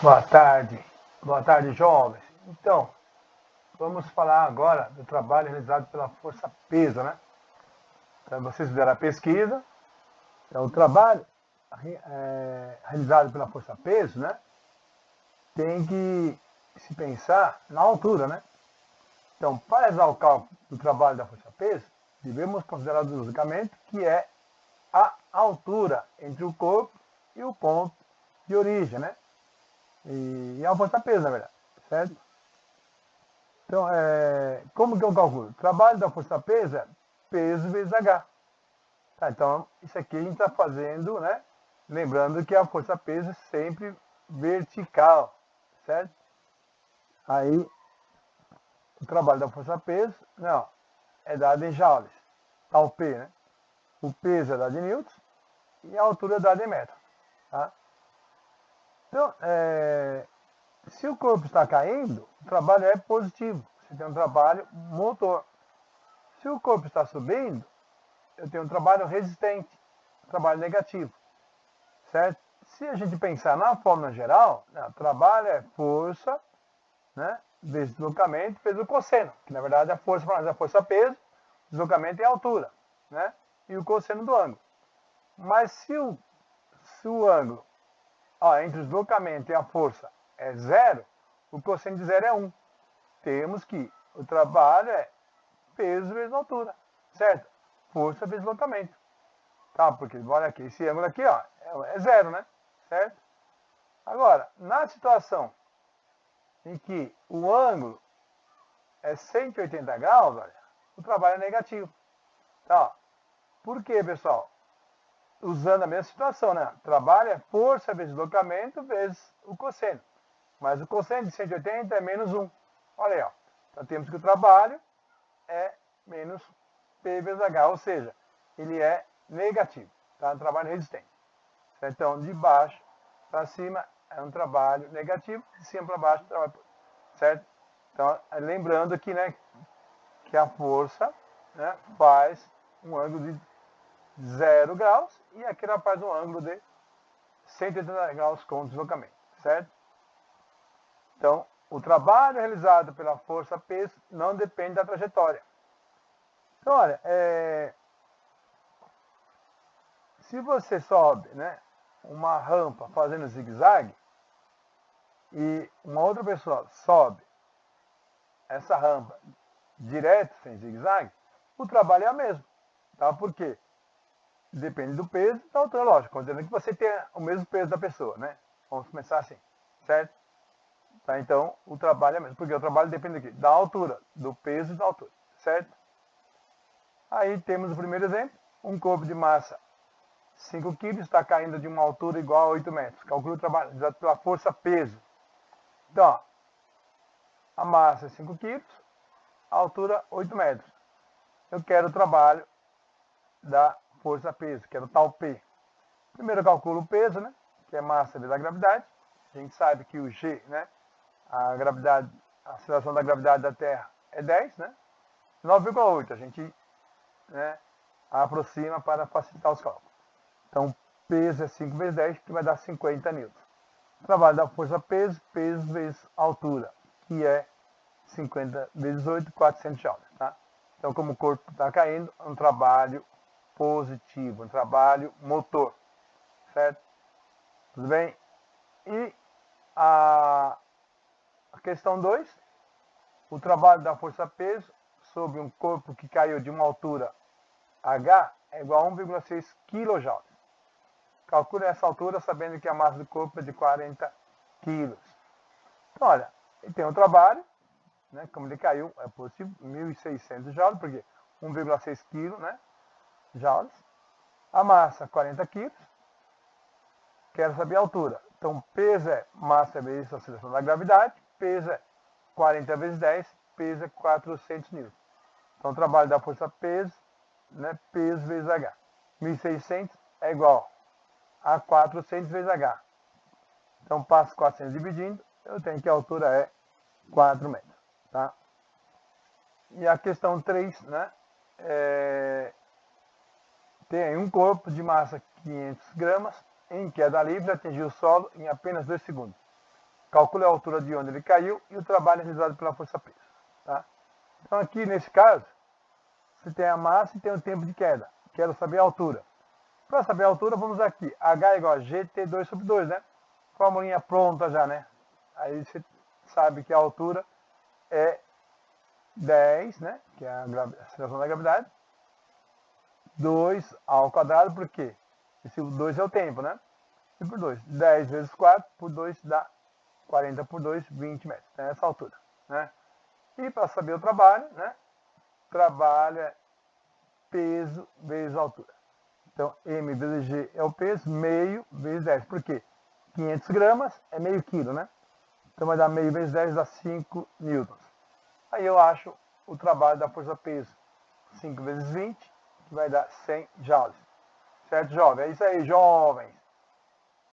Boa tarde. Boa tarde, jovens. Então, vamos falar agora do trabalho realizado pela força-peso, né? Então, vocês fizeram a pesquisa, o trabalho realizado pela força-peso, né? Tem que se pensar na altura, né? Então, para realizar o cálculo do trabalho da força-peso, devemos considerar o deslocamento, que é a altura entre o corpo e o ponto de origem, né? E é a força-peso, na verdade, certo? Então, como que eu calculo? O trabalho da força-peso é peso vezes H. Tá, então, isso aqui a gente está fazendo, né? Lembrando que a força-peso é sempre vertical, certo? Aí, o trabalho da força-peso, não, é dado em joules. Tá o P, né? O peso é dado em newtons e a altura é dada em metros, tá? Então, se o corpo está caindo, o trabalho é positivo. Você tem um trabalho motor. Se o corpo está subindo, eu tenho um trabalho resistente, um trabalho negativo, certo? Se a gente pensar na fórmula geral, né, o trabalho é força, né, vezes deslocamento, vezes o cosseno, que na verdade a força para nós é força-peso, deslocamento é altura, né, e o cosseno do ângulo. Mas se o ângulo entre o deslocamento e a força é zero, o cosseno de zero é 1. Temos que o trabalho é peso vezes altura, certo? Força vezes deslocamento. Tá? Porque, olha aqui, esse ângulo aqui, ó, é zero, né? Certo? Agora, na situação em que o ângulo é 180 graus, olha, o trabalho é negativo. Tá? Por quê, pessoal? Usando a mesma situação, né? Trabalho é força vezes deslocamento vezes o cosseno. Mas o cosseno de 180 é menos 1. Olha aí, ó. Então temos que o trabalho é menos P vezes H, ou seja, ele é negativo. Tá? Um trabalho resistente. Certo? Então, de baixo para cima é um trabalho negativo, de cima para baixo, trabalho positivo. Certo? Então, lembrando aqui, né, que a força, né, faz um ângulo de 0 graus e aqui ela faz um ângulo de 180 graus com deslocamento. Certo? Então, o trabalho realizado pela força-peso não depende da trajetória. Então, olha, se você sobe, né, uma rampa fazendo zigue-zague e uma outra pessoa sobe essa rampa direto, sem zigue-zague, o trabalho é o mesmo. Tá? Por quê? Depende do peso e da altura, lógico. Considerando que você tenha o mesmo peso da pessoa, né? Vamos começar assim, certo? Tá? Então, o trabalho é o mesmo. Porque o trabalho depende do quê? Da altura, do peso e da altura, certo? Aí temos o primeiro exemplo. Um corpo de massa 5 kg está caindo de uma altura igual a 8 metros. Calcule o trabalho realizado pela força-peso. Então, ó, a massa é 5 kg, a altura 8 metros. Eu quero o trabalho da força-peso, quero tal P. Primeiro eu calculo o peso, né, que é massa vezes a gravidade. A gente sabe que o G, né, a gravidade, a aceleração da gravidade da Terra é 10, né? 9,8. A gente, né, aproxima para facilitar os cálculos. Então, peso é 5 vezes 10, que vai dar 50 newtons. Trabalho da força-peso, peso vezes altura, que é 50 vezes 8, 400 joules. Tá? Então, como o corpo está caindo, é um trabalho positivo, um trabalho motor. Certo? Tudo bem? E a questão 2, o trabalho da força-peso sobre um corpo que caiu de uma altura H é igual a 1,6 kJ. Calcule essa altura sabendo que a massa do corpo é de 40 kg. Então, olha, ele tem um trabalho, né, como ele caiu, é positivo, 1.600 joules, porque 1,6 kg, né, joules. A massa, 40 kg. Quero saber a altura. Então, peso é massa vezes a aceleração da gravidade, peso é 40 vezes 10, peso é 400 newtons. Então, o trabalho da força-peso, né, peso vezes H. 1.600 é igual a 400 vezes H. Então, passo 400 dividindo, eu tenho que a altura é 4 metros. Tá? E a questão 3, né, tem um corpo de massa 500 gramas em queda livre atingiu o solo em apenas 2 segundos. calcule a altura de onde ele caiu e o trabalho realizado pela força-peso. Tá? Então aqui, nesse caso, você tem a massa e tem o tempo de queda. Quero saber a altura. Para saber a altura, vamos aqui. H igual a GT2 sobre 2, né? Formulinha pronta já, né? Aí você sabe que a altura é 10, né? Que é a aceleração da gravidade. 2 ao quadrado, por quê? Esse 2 é o tempo, né? E por 2. 10 vezes 4 por 2 dá 40 por 2, 20 metros. Então, essa altura, né? E para saber o trabalho, né? Trabalho é peso vezes altura. Então, M vezes G é o peso, meio vezes 10. Por quê? 500 gramas é meio quilo, né? Então, vai dar meio vezes 10, dá 5 newtons. Aí eu acho o trabalho da força-peso 5 vezes 20, que vai dar 100 joules. Certo, jovem? É isso aí, jovens.